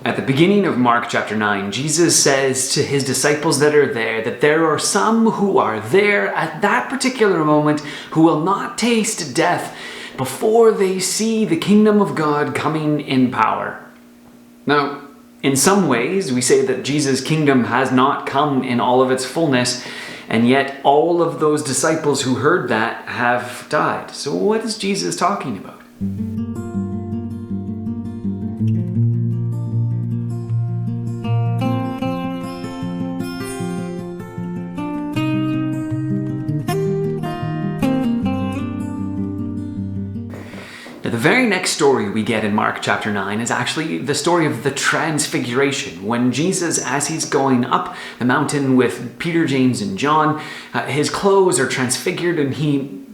At the beginning of Mark chapter 9, Jesus says to his disciples that are there that there are some who are there at that particular moment who will not taste death before they see the kingdom of God coming in power. Now, in some ways, we say that Jesus' kingdom has not come in all of its fullness, and yet all of those disciples who heard that have died. So what is Jesus talking about? Now, the very next story we get in Mark chapter 9 is actually the story of the Transfiguration, when Jesus, as he's going up the mountain with Peter, James, and John, his clothes are transfigured, and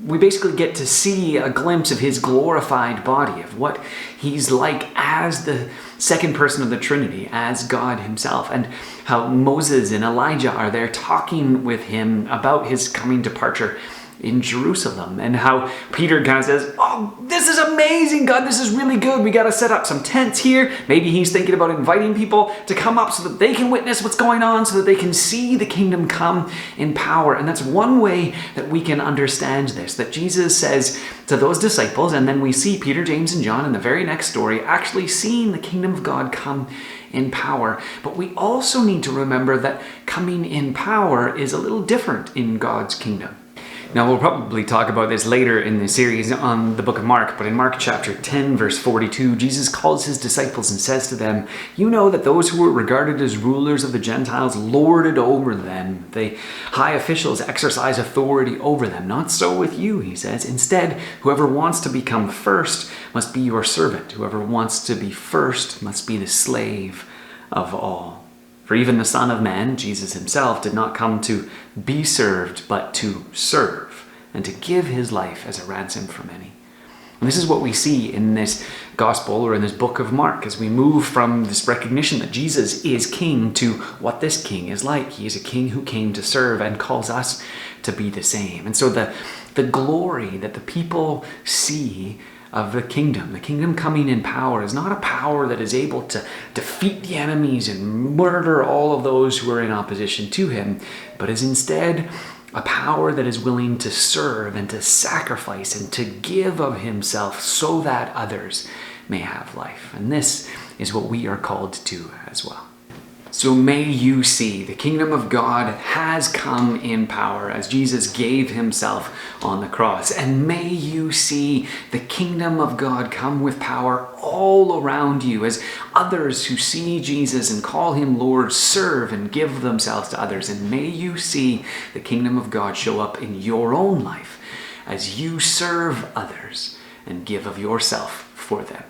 we basically get to see a glimpse of his glorified body, of what he's like as the second person of the Trinity, as God himself, and how Moses and Elijah are there talking with him about his coming departure in Jerusalem, and how Peter kind of says, "Oh, this is amazing, God, this is really good. We got to set up some tents here." Maybe he's thinking about inviting people to come up so that they can witness what's going on, so that they can see the kingdom come in power. And that's one way that we can understand this, that Jesus says to those disciples, and then we see Peter, James, and John in the very next story actually seeing the kingdom of God come in power. But we also need to remember that coming in power is a little different in God's kingdom. Now, we'll probably talk about this later in the series on the book of Mark, but in Mark chapter 10, verse 42, Jesus calls his disciples and says to them, "You know that those who were regarded as rulers of the Gentiles lord it over them. The high officials exercise authority over them. Not so with you," he says. "Instead, whoever wants to become first must be your servant. Whoever wants to be first must be the slave of all. For even the Son of Man," Jesus himself, "did not come to be served, but to serve, and to give his life as a ransom for many." And this is what we see in this gospel, or in this book of Mark, as we move from this recognition that Jesus is king to what this king is like. He is a king who came to serve and calls us to be the same. And so the glory that the people see of the kingdom coming in power, is not a power that is able to defeat the enemies and murder all of those who are in opposition to him, but is instead a power that is willing to serve and to sacrifice and to give of himself so that others may have life. And this is what we are called to as well. So may you see the kingdom of God has come in power as Jesus gave himself on the cross. And may you see the kingdom of God come with power all around you as others who see Jesus and call him Lord serve and give themselves to others. And may you see the kingdom of God show up in your own life as you serve others and give of yourself for them.